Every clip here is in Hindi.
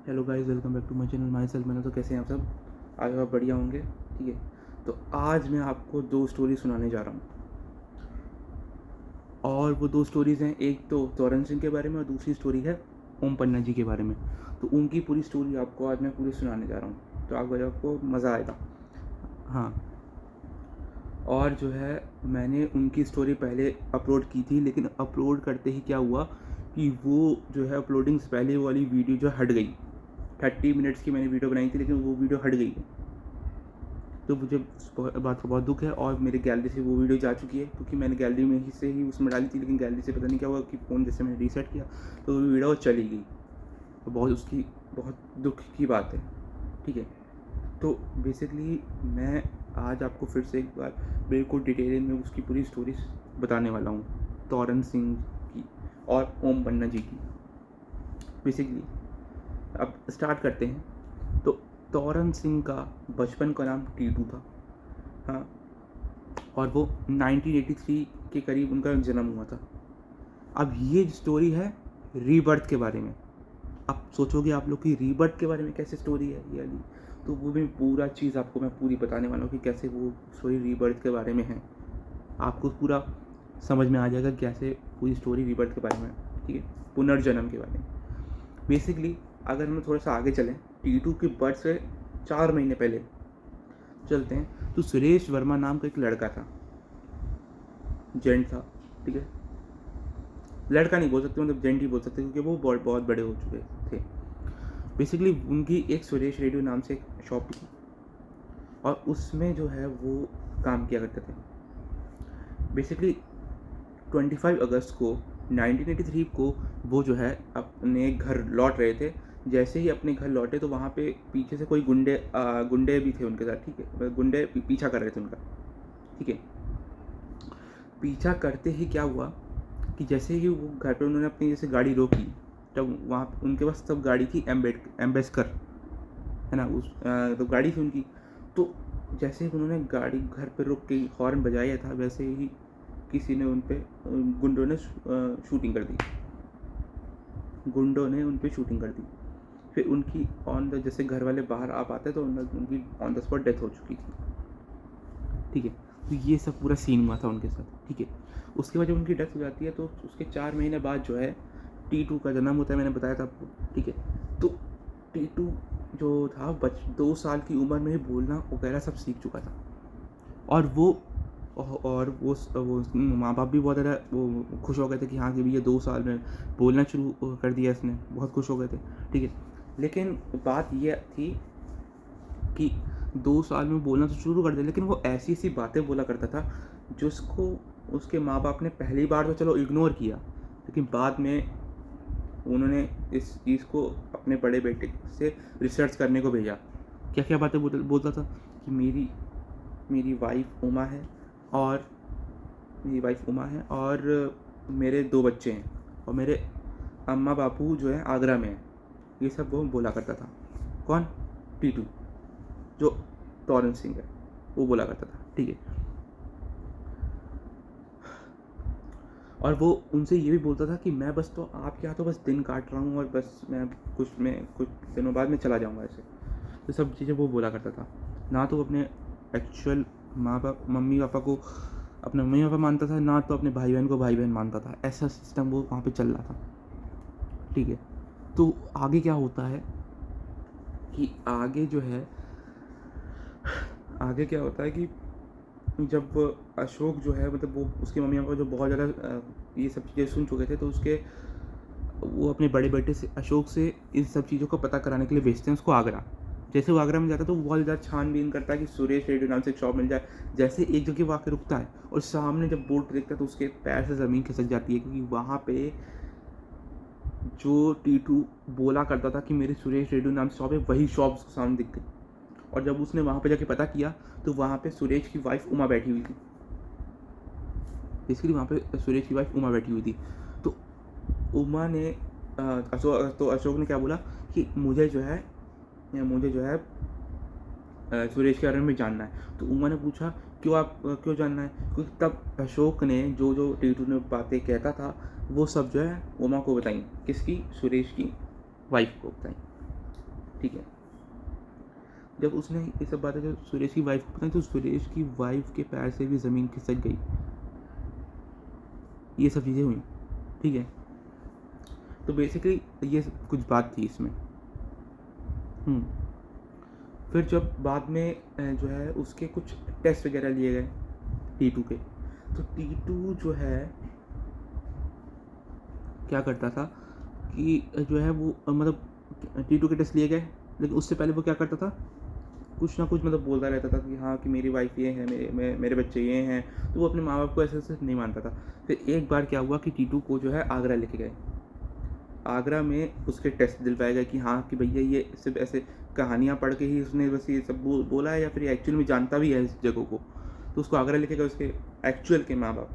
Hello guys, welcome back to my channel माई सेल्फ। मैंने तो कैसे हैं आप सब? आज आप बढ़िया होंगे। ठीक है, तो आज मैं आपको दो स्टोरी सुनाने जा रहा हूँ और वो दो स्टोरीज़ हैं, एक तो तोरण सिंह के बारे में और दूसरी स्टोरी है ओम पन्ना जी के बारे में। तो उनकी पूरी स्टोरी आपको आज मैं पूरी सुनाने जा रहा हूँ, तो आपको मज़ा आएगा। हाँ, और जो है मैंने उनकी स्टोरी पहले अपलोड की थी, लेकिन अपलोड करते ही क्या हुआ कि वो जो है अपलोडिंग से पहले वाली वीडियो जो हट गई। 30 मिनट्स की मैंने वीडियो बनाई थी, लेकिन वो वीडियो हट गई। तो मुझे उस बात का बहुत दुख है और मेरे गैलरी से वो वीडियो जा चुकी है, क्योंकि मैंने गैलरी में ही से ही उसमें डाली थी, लेकिन गैलरी से पता नहीं क्या हुआ कि फ़ोन जैसे मैंने रीसेट किया तो वो वीडियो चली गई। तो बहुत दुख की बात है। ठीक है, तो बेसिकली मैं आज आपको फिर से एक बार बिल्कुल डिटेल में उसकी पूरी स्टोरी बताने वाला हूँ, तोरण सिंह की और ओम पन्ना जी की। बेसिकली अब स्टार्ट करते हैं। तो तोरण सिंह का बचपन का नाम टीटू था। हाँ, और वो 1983 के करीब उनका जन्म हुआ था। अब ये स्टोरी है रीबर्थ के बारे में। अब सोचोगे आप लोग कि रीबर्थ के बारे में कैसे स्टोरी है ये वाली, तो वो भी पूरा चीज़ आपको मैं पूरी बताने वाला हूँ कि कैसे वो स्टोरी रीबर्थ के बारे में है। आपको पूरा समझ में आ जाएगा कैसे पूरी स्टोरी रीबर्थ के बारे में है। ठीक है, पुनर्जन्म के बारे में। बेसिकली अगर हम थोड़ा सा आगे चलें, टीटू की बर्थ से 4 महीने पहले चलते हैं, तो सुरेश वर्मा नाम का एक लड़का था, जेंट था। ठीक है, लड़का नहीं बोल सकते, मतलब जेंट ही बोल सकते, क्योंकि वो बहुत बहुत बड़े हो चुके थे। बेसिकली उनकी एक सुरेश रेडियो नाम से एक शॉप थी और उसमें जो है वो काम किया करते थे। बेसिकली 25 अगस्त को 1983 को वो जो है अपने घर लौट रहे थे। जैसे ही अपने घर लौटे तो वहाँ पे पीछे से कोई गुंडे भी थे उनके साथ। ठीक है, गुंडे पीछा कर रहे थे उनका। ठीक है, पीछा करते ही क्या हुआ कि जैसे ही वो घर पे उन्होंने अपनी जैसे गाड़ी रोकी, तब वहाँ उनके पास तब गाड़ी थी एम्बेसडर, है ना, तो गाड़ी थी उनकी। तो जैसे ही उन्होंने गाड़ी घर पे रोक के हॉर्न बजाया था, वैसे ही किसी ने उन पे गुंडों ने शूटिंग कर दी। गुंडों ने उन पे शूटिंग कर दी। फिर उनकी ऑन द, जैसे घर वाले बाहर आ पाते तो उनकी ऑन द स्पॉट डेथ हो चुकी थी। ठीक है, तो ये सब पूरा सीन हुआ था उनके साथ। ठीक है, उसके बाद जब उनकी डेथ हो जाती है तो उसके 4 महीने बाद जो है टीटू का जन्म होता है, मैंने बताया था आपको। ठीक है, तो टीटू जो था 2 साल की उम्र में ही बोलना वगैरह सब सीख चुका था। और वो माँ बाप भी बहुत ज़्यादा वो खुश हो गए थे कि हाँ कि भैया 2 साल में बोलना शुरू कर दिया इसने, बहुत खुश हो गए थे। ठीक है, लेकिन बात ये थी कि 2 साल में बोलना तो शुरू कर दिया, लेकिन वो ऐसी ऐसी बातें बोला करता था जिसको उसके माँ बाप ने पहली बार तो चलो इग्नोर किया, लेकिन बाद में उन्होंने इस चीज़ को अपने बड़े बेटे से रिसर्च करने को भेजा। क्या क्या बातें बोलता था कि मेरी वाइफ उमा है और मेरे 2 बच्चे हैं और मेरे अम्मा बापू जो है आगरा में हैं। ये सब वो बोला करता था। कौन? टीटू, जो तोरण सिंह है, वो बोला करता था। ठीक है, और वो उनसे ये भी बोलता था कि मैं बस तो आपके यहाँ तो बस दिन काट रहा हूँ और बस मैं कुछ दिनों बाद में चला जाऊँगा ऐसे। तो सब चीज़ें वो बोला करता था। ना तो अपने एक्चुअल मम्मी पापा को अपने मम्मी पापा मानता था, ना तो अपने भाई बहन को भाई बहन मानता था। ऐसा सिस्टम वो वहाँ पे चल रहा था। ठीक है, तो आगे क्या होता है कि आगे क्या होता है कि जब अशोक जो है, मतलब वो उसके मम्मी पापा जो बहुत ज़्यादा ये सब चीज़ें सुन चुके थे, तो वो अपने बड़े बेटे से अशोक से इन सब चीज़ों को पता कराने के लिए भेजते हैं उसको आगरा। जैसे वो आगरा में जाता है तो वो बहुत ज़्यादा छानबीन करता है कि सुरेश रेडियो नाम से एक शॉप मिल जाए। जैसे एक जगह वो आके रुकता है और सामने जब बोर्ड देखता है तो उसके पैर से ज़मीन खिसक जाती है, क्योंकि वहाँ पे जो टीटू बोला करता था कि मेरी सुरेश रेडियो नाम से शॉप है, वही शॉप उसको सामने दिख गई। और जब उसने वहाँ पे जाके पता किया तो वहाँ पे सुरेश की वाइफ उमा बैठी हुई थी। बेसिकली वहाँ पे सुरेश की वाइफ उमा बैठी हुई थी। तो उमा ने अशोक ने क्या बोला कि मुझे जो है सुरेश के बारे में जानना है। तो उमा ने पूछा क्यों जानना है? क्योंकि तब अशोक ने जो जो टीटू ने बातें कहता था वो सब जो है उमा को बताई। किसकी? सुरेश की वाइफ को बताई। ठीक है। जब उसने ये सब बातें जब सुरेश की वाइफ को पता, तो सुरेश की वाइफ के पैर से भी ज़मीन खिसक गई, ये सब चीज़ें हुई, ठीक है। तो बेसिकली ये कुछ बात थी इसमें। फिर जब बाद में जो है उसके कुछ टेस्ट वगैरह लिए गए टीटू के, तो टीटू जो है क्या करता था कि जो है वो मतलब टीटू के टेस्ट लिए गए, लेकिन उससे पहले वो क्या करता था, कुछ ना कुछ मतलब बोलता रहता था कि हाँ कि मेरी वाइफ ये है, मेरे बच्चे ये हैं। तो वो अपने माँ बाप को ऐसे ऐसे नहीं मानता था। फिर एक बार क्या हुआ कि टीटू को जो है आगरा लेके गए। आगरा में उसके टेस्ट दिलवाए गए कि हाँ कि भैया ये सिर्फ ऐसे कहानियाँ पढ़ के ही उसने बस ये सब बोला है या फिर एक्चुअल में जानता भी है इस जगह को। तो उसको आगरा लेके गए, उसके एक्चुअल के माँ बाप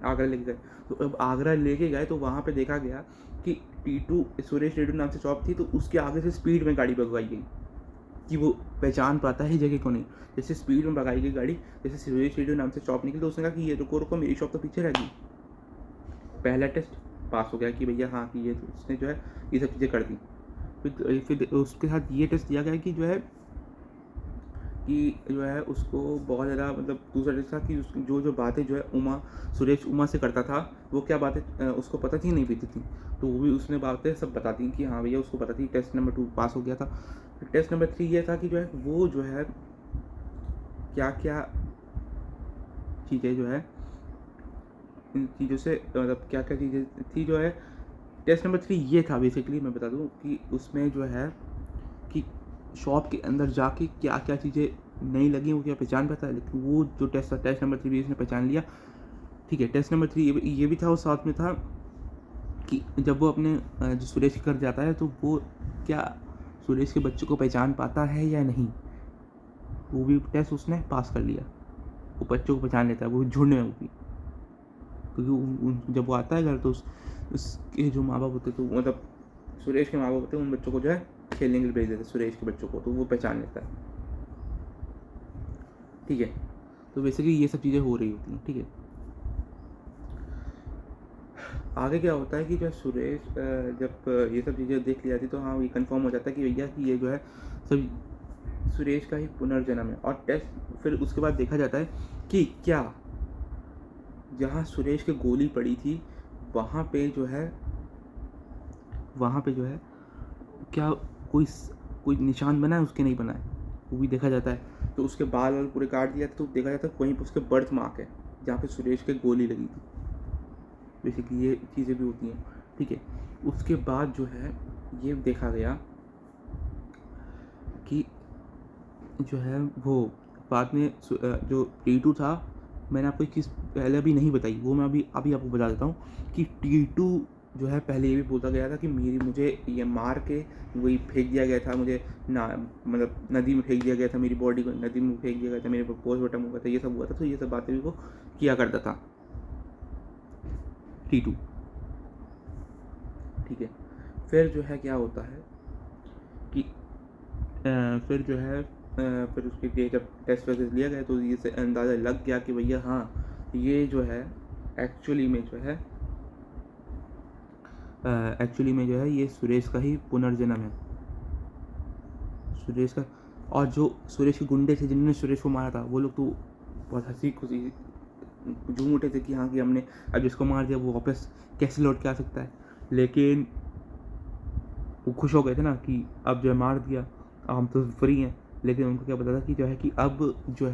आगरा लेके गए। तो अब आगरा लेके गए तो वहाँ पे देखा गया कि टीटू, सुरेश टीटू नाम से शॉप थी, तो उसके आगे से स्पीड में गाड़ी भगवाई गई कि वो पहचान पाता है जगह को नहीं। जैसे स्पीड में भगाई गई गाड़ी, जैसे सुरेश टीटू नाम से शॉप निकली तो उसने कहा कि ये रुको रुको, मेरी शॉप तो पीछे रह गई। पहला टेस्ट पास हो गया कि भैया हाँ कि ये तो उसने जो है ये सब चीज़ें कर दी। फिर उसके साथ ये टेस्ट दिया गया कि जो है उसको बहुत ज़्यादा मतलब दूसरा टेस्ट था कि जो बातें जो है सुरेश उमा से करता था, वो क्या बातें उसको पता थी, नहीं पीती थी। तो वो भी उसने बातें सब बता दी कि हाँ भैया उसको पता थी। टेस्ट नंबर 2 पास हो गया था। टेस्ट नंबर 3 ये था कि जो है वो जो है क्या क्या चीज़ें जो है इन चीज़ों से मतलब क्या क्या चीज़ें थी जो है। टेस्ट नंबर 3 ये था बेसिकली, मैं बता दूं कि उसमें जो है कि शॉप के अंदर जाके क्या क्या चीज़ें नहीं लगी वो क्या पहचान पाता है। लेकिन वो जो टेस्ट था, टेस्ट नंबर 3 भी उसने पहचान लिया, ठीक है। टेस्ट नंबर 3 ये भी था, और साथ में था कि जब वो अपने जो सुरेश के घर जाता है तो वो क्या सुरेश के बच्चों को पहचान पाता है या नहीं, वो भी टेस्ट उसने पास कर लिया। वो बच्चों को पहचान लेता है, वो झुंड में, वो भी क्योंकि जब वो आता है घर तो उसके जो माँ बाप होते तो मतलब सुरेश के माँ बाप होते हैं, उन बच्चों को जो है खेलने के लिए भेज देते सुरेश के बच्चों को, तो वो पहचान लेता है, ठीक है। तो बेसिकली ये सब चीज़ें हो रही होती हैं, ठीक है। आगे क्या होता है कि जो सुरेश जब ये सब चीज़ें देख ली जाती तो हाँ ये कंफर्म हो जाता है कि भैया कि ये जो है सब सुरेश का ही पुनर्जन्म है। और टेस्ट फिर उसके बाद देखा जाता है कि क्या जहाँ सुरेश के गोली पड़ी थी वहाँ पे जो है क्या कोई निशान बना है, उसके नहीं बना है, वो भी देखा जाता है। तो उसके बाल वाल पूरे काट दिया तो देखा जाता है वहीं पर उसके बर्थ मार्क है जहाँ पे सुरेश के गोली लगी थी। बेसिकली ये चीज़ें भी होती हैं, ठीक है। उसके बाद जो है ये देखा गया कि जो है वो बाद में जो टीटू था, मैंने आपको एक चीज़ पहले भी नहीं बताई, वो मैं अभी आपको बता देता हूँ कि टीटू जो है पहले ये भी बोलता गया था कि मुझे ये मार के वही फेंक दिया गया था, मुझे ना मतलब नदी में फेंक दिया गया था, मेरी बॉडी को नदी में फेंक दिया गया था, मेरे पोस्टमार्टम हुआ था, ये सब हुआ था। तो ये सब बातें भी वो किया करता था टीटू, ठीक है। फिर जो है क्या होता है कि फिर जो है फिर उसके लिए जब टेस्ट वैसे लिया गया तो ये से अंदाज़ा लग गया कि भैया हाँ ये जो है एक्चुअली में जो है ये सुरेश का ही पुनर्जन्म है, सुरेश का। और जो सुरेश के गुंडे थे जिन्होंने सुरेश को मारा था, वो लोग तो बहुत हंसी खुशी झूम उठे थे कि हाँ कि हमने अब जिसको मार दिया वो वापस कैसे लौट के आ सकता है। लेकिन वो खुश हो गए थे ना कि अब जो है मार दिया, हम तो फ्री हैं। लेकिन उनको क्या पता था कि जो है कि अब जो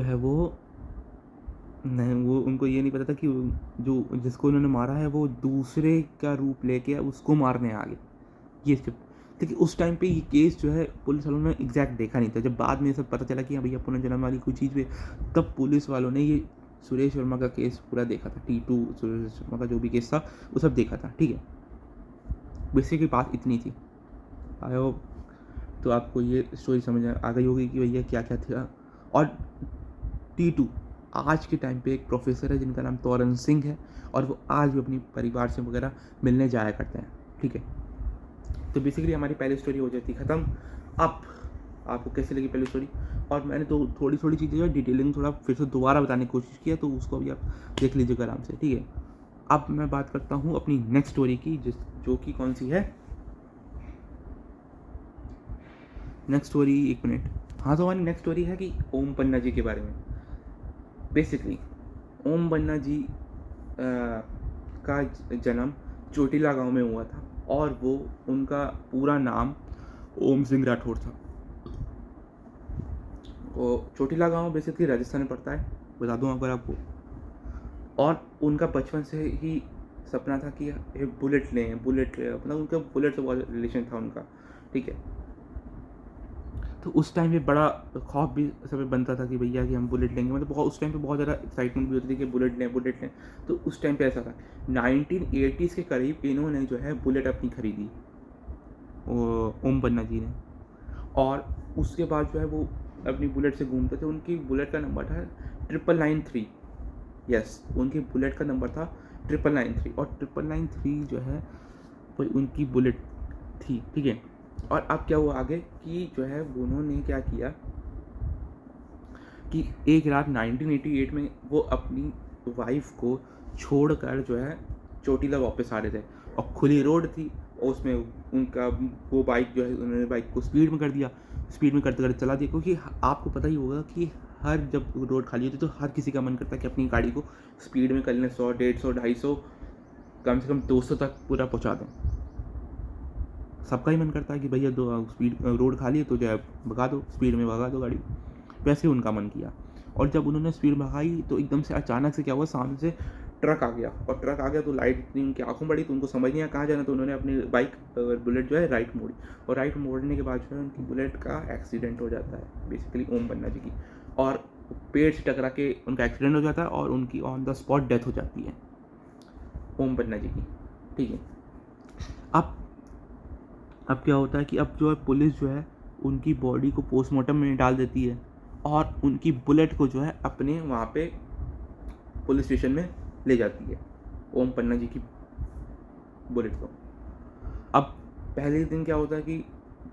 है वो नहीं, वो उनको ये नहीं पता था कि जो जिसको उन्होंने मारा है वो दूसरे का रूप लेके उसको मारने आ गए। ये सिर्फ, लेकिन उस टाइम पे ये केस जो है पुलिस वालों ने एग्जैक्ट देखा नहीं था। जब बाद में सब पता चला कि हाँ भैया पुनर्जन्म वाली कोई चीज़ भी, तब पुलिस वालों ने ये सुरेश वर्मा का केस पूरा देखा था। टीटू सुरेश वर्मा का जो भी केस था वो सब देखा था, ठीक है। बेसिकली बात इतनी थी। आई होप तो आपको ये स्टोरी समझ आ गई होगी कि भैया क्या क्या था। और टीटू आज के टाइम पे एक प्रोफेसर है जिनका नाम तोरन सिंह है, और वो आज भी अपनी परिवार से वगैरह मिलने जाया करते हैं, ठीक है। तो बेसिकली हमारी पहली स्टोरी हो जाती ख़त्म। अब आपको कैसी लगी पहली स्टोरी, और मैंने तो थोड़ी थोड़ी चीज़ें जो डिटेलिंग थोड़ा फिर से दोबारा बताने की कोशिश किया, तो उसको भी आप देख लीजिएगा आराम से, ठीक है। अब मैं बात करता हूँ अपनी नेक्स्ट स्टोरी की, जो कि कौन सी है। नेक्स्ट स्टोरी, एक मिनट। हाँ, तो हमारी नेक्स्ट स्टोरी है कि ओम पन्ना जी के बारे में। बेसिकली ओम पन्ना जी का जन्म चोटिला गांव में हुआ था, और वो उनका पूरा नाम ओम सिंह राठौर था। वो चोटिला गांव बेसिकली राजस्थान में पड़ता है, बता दूं अगर आपको। और उनका बचपन से ही सपना था कि एक बुलेट लें, मतलब उनका बुलेट से बहुत रिलेशन था उनका, ठीक है। तो उस टाइम पे बड़ा खौफ भी सब बनता था कि भैया कि हम बुलेट लेंगे, मतलब बहुत उस टाइम पे बहुत ज़्यादा एक्साइटमेंट भी होती थी कि बुलेट लें। तो उस टाइम पे ऐसा था 1980s के करीब इन्होंने जो है बुलेट अपनी खरीदी, ओम पन्ना जी ने। और उसके बाद जो है वो अपनी बुलेट से घूमते थे। उनकी बुलेट का नंबर था 9993। यस, उनकी बुलेट का नंबर था 9993, और 9993 जो है वो उनकी बुलेट थी, ठीक है। और अब क्या हुआ आगे कि जो है उन्होंने क्या किया कि एक रात 1988 में वो अपनी वाइफ को छोड़कर जो है चोटीला वापस आ रहे थे, और खुली रोड थी, और उसमें उनका वो बाइक जो है उन्होंने बाइक को स्पीड में कर दिया, स्पीड में करते करते चला दिया। क्योंकि आपको पता ही होगा कि हर जब रोड खाली होती है तो हर किसी का मन करता है कि अपनी गाड़ी को स्पीड में कर लें, 100, 150, 250, कम से कम 200 तक पूरा पहुंचा दें। सबका ही मन करता है कि भैया स्पीड रोड खाली है तो जो है भगा दो, स्पीड में भगा दो गाड़ी। वैसे उनका मन किया, और जब उन्होंने स्पीड भगाई तो एकदम से अचानक से क्या हुआ, सामने से ट्रक आ गया, और ट्रक आ गया तो लाइट इतनी उनकी आंखों बढ़ी, तो उनको समझ नहीं आया कहाँ जाना। तो उन्होंने अपनी बाइक बुलेट जो है राइट मोड़ी, और राइट मोड़ने के बाद जो है उनकी बुलेट का एक्सीडेंट हो जाता है, बेसिकली ओम पन्ना जी की। और पेड़ से टकरा के उनका एक्सीडेंट हो जाता है, और उनकी ऑन द स्पॉट डेथ हो जाती है ओम पन्ना जी की, ठीक है। अब क्या होता है कि अब जो है पुलिस जो है उनकी बॉडी को पोस्टमार्टम में डाल देती है, और उनकी बुलेट को जो है अपने वहाँ पे पुलिस स्टेशन में ले जाती है, ओम पन्ना जी की बुलेट को। अब पहले दिन क्या होता है कि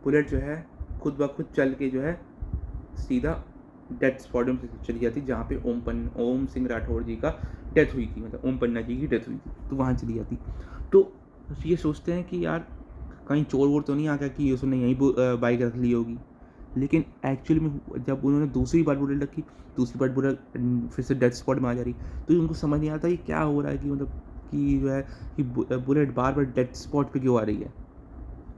बुलेट जो है खुद ब खुद चल के जो है सीधा डेथ स्पॉट में चली जाती, जहाँ पे ओम सिंह राठौर जी का डेथ हुई थी, मतलब ओम पन्ना जी की डेथ हुई थी, तो वहाँ चली जाती। तो ये सोचते हैं कि यार कहीं चोर वोर तो नहीं आ गया कि उसने यहीं बाइक रख ली होगी। लेकिन एक्चुअली में जब उन्होंने दूसरी बार बुलेट रखी, दूसरी बार बुलेट फिर से डेथ स्पॉट में आ जा रही, तो उनको समझ नहीं आता कि क्या हो रहा है, कि मतलब कि जो है कि बुलेट बार बार डेथ स्पॉट पे क्यों आ रही है।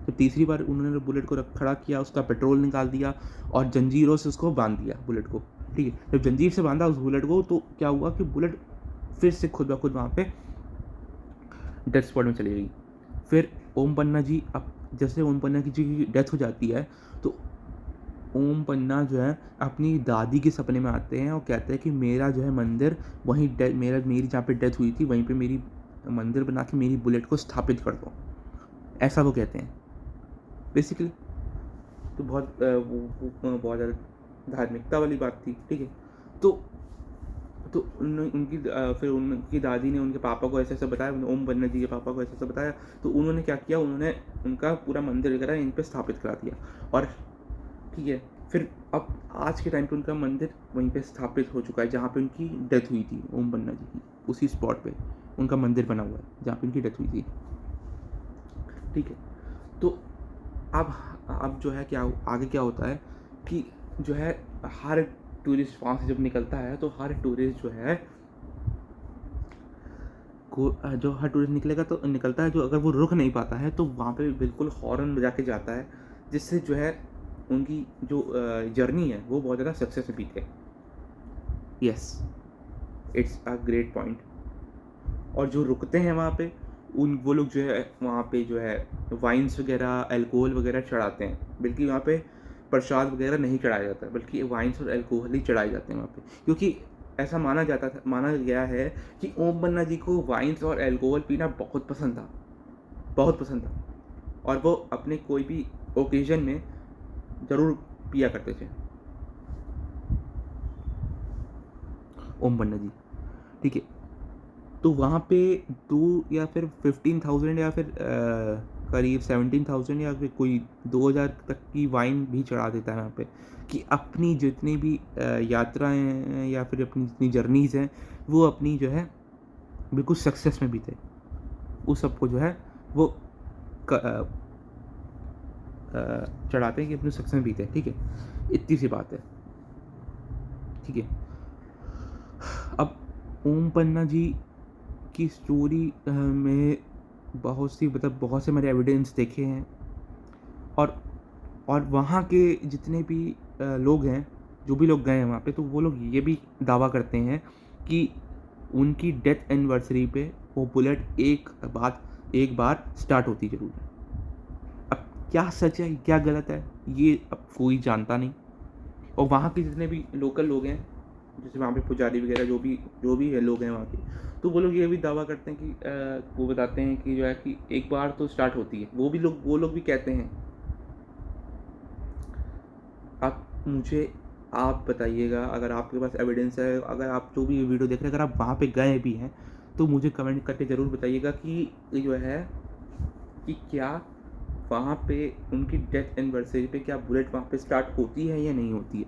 जब तीसरी बार उन्होंने बुलेट को खड़ा किया, उसका पेट्रोल निकाल दिया और जंजीरों से उसको बांध दिया बुलेट को, ठीक है। जब जंजीर से बांधा उस बुलेट को, तो क्या हुआ कि बुलेट फिर से खुद ब खुद वहाँ पे डेथ स्पॉट में चली गई। फिर ओम पन्ना जी, अब जैसे ओम पन्ना जी की डेथ हो जाती है, तो ओम पन्ना जो है अपनी दादी के सपने में आते हैं और कहते हैं कि मेरा जो है मंदिर वहीं मेरी जहाँ पे डेथ हुई थी वहीं पे मेरी मंदिर बना के मेरी बुलेट को स्थापित कर दो, ऐसा वो कहते हैं बेसिकली। तो वो बहुत ज़्यादा धार्मिकता वाली बात थी, ठीक है। तो फिर उनकी दादी ने उनके पापा को ऐसे ऐसे बताया, ओम पन्ना जी के पापा को ऐसे ऐसे बताया। तो उन्होंने क्या किया, उन्होंने उनका पूरा मंदिर वगैरह इन पे स्थापित करा दिया, और ठीक है। फिर अब आज के टाइम पे उनका मंदिर वहीं पे स्थापित हो चुका है जहाँ पे उनकी डेथ हुई थी ओम पन्ना जी की, उसी स्पॉट पे उनका मंदिर बना हुआ है जहाँ पे उनकी डेथ हुई थी, ठीक है। तो अब जो है क्या आगे क्या होता है कि जो है हर टूरिस्ट वहाँ से जब निकलता है तो हर टूरिस्ट जो है जो हर टूरिस्ट निकलेगा तो निकलता है, जो अगर वो रुक नहीं पाता है तो वहाँ पे बिल्कुल हॉर्न बजा के जाता है, जिससे जो है उनकी जो जर्नी है वो बहुत ज़्यादा सक्सेस में बीते। Yes, it's a great point. और जो रुकते हैं वहाँ पे वो लोग जो है वहाँ पे जो है वाइन्स वगैरह, अल्कोहल वगैरह चढ़ाते हैं, बल्कि वहाँ पे प्रसाद वगैरह नहीं चढ़ाया जाता, बल्कि वाइन्स और अल्कोहल ही चढ़ाए जाते हैं वहाँ पे। क्योंकि ऐसा माना गया है कि ओम पन्ना जी को वाइन्स और अल्कोहल पीना बहुत पसंद था, बहुत पसंद था, और वो अपने कोई भी ओकेजन में ज़रूर पिया करते थे ओम पन्ना जी, ठीक है। तो वहाँ पे 2 या फिर 15,000 या फिर करीब 17,000 या फिर कोई 2,000 तक की वाइन भी चढ़ा देता है वहाँ पे, कि अपनी जितनी भी यात्राएं हैं या फिर अपनी जितनी जर्नीज़ हैं वो अपनी जो है बिल्कुल सक्सेस में बीते, उस सबको जो है वो चढ़ाते हैं कि अपने सक्सेस में बीते। ठीक है, इतनी सी बात है। ठीक है, अब ओम पन्ना जी की स्टोरी में बहुत से मैंने एविडेंस देखे हैं, और वहाँ के जितने भी लोग हैं, जो भी लोग गए हैं वहाँ पे, तो वो लोग ये भी दावा करते हैं कि उनकी डेथ एनिवर्सरी पे वो बुलेट एक बार स्टार्ट होती ज़रूर है। अब क्या सच है क्या गलत है ये अब कोई जानता नहीं। और वहाँ के जितने भी लोकल लोग हैं, जैसे वहाँ पे पुजारी वगैरह जो भी है लोग हैं वहाँ के, तो वो लोग ये भी दावा करते हैं कि वो बताते हैं कि जो है कि एक बार तो स्टार्ट होती है। वो लोग भी कहते हैं। आप बताइएगा, अगर आपके पास एविडेंस है, अगर आप जो भी वीडियो देख रहे हैं, अगर आप वहाँ पे गए भी हैं तो मुझे कमेंट करके ज़रूर बताइएगा कि जो है कि क्या वहाँ पे उनकी डेथ एनिवर्सरी पे क्या बुलेट वहाँ पे स्टार्ट होती है या नहीं होती है।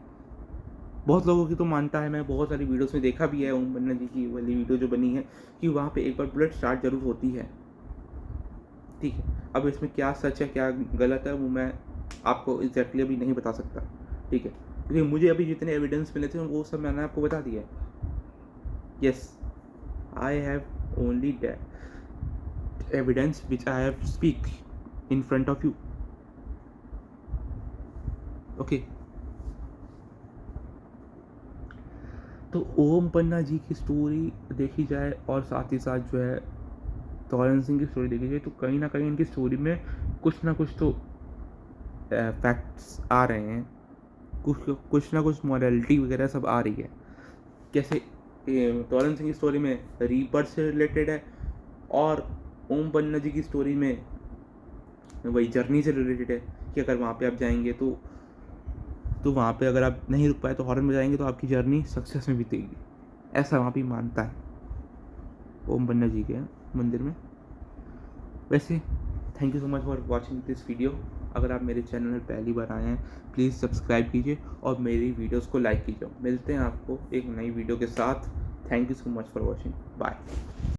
बहुत लोगों की तो मानता है, मैं बहुत सारी वीडियोस में देखा भी है, ओम पन्ना जी की वाली वीडियो जो बनी है, कि वहाँ पे एक बार बुलेट स्टार्ट ज़रूर होती है। ठीक है, अब इसमें क्या सच है क्या गलत है वो मैं आपको एग्जैक्टली अभी नहीं बता सकता। ठीक है, क्योंकि मुझे अभी जितने एविडेंस मिले थे वो सब मैंने आपको बता दिया है। Yes, I have only that evidence which I have speak in front of you. Okay, तो ओम पन्ना जी की स्टोरी देखी जाए और साथ ही साथ जो है तोरण सिंह की स्टोरी देखी जाए, तो कहीं ना कहीं इनकी स्टोरी में कुछ ना कुछ तो फैक्ट्स आ रहे हैं, कुछ ना कुछ मॉरलिटी वगैरह सब आ रही है। कैसे तोरण सिंह की स्टोरी में रीबर्थ से रिलेटेड है, और ओम पन्ना जी की स्टोरी में वही जर्नी से रिलेटेड है कि अगर वहाँ पे आप जाएंगे तो वहाँ पे अगर आप नहीं रुक पाए तो हॉर्न बजाएंगे तो आपकी जर्नी सक्सेस में बीतेगी, ऐसा वहाँ पे मानता है ओम पन्ना जी के मंदिर में। वैसे thank you so much for watching this video. अगर आप मेरे चैनल में पहली बार आए हैं प्लीज़ सब्सक्राइब कीजिए और मेरी वीडियोस को लाइक कीजिए। मिलते हैं आपको एक नई वीडियो के साथ। Thank you so much for watching, bye.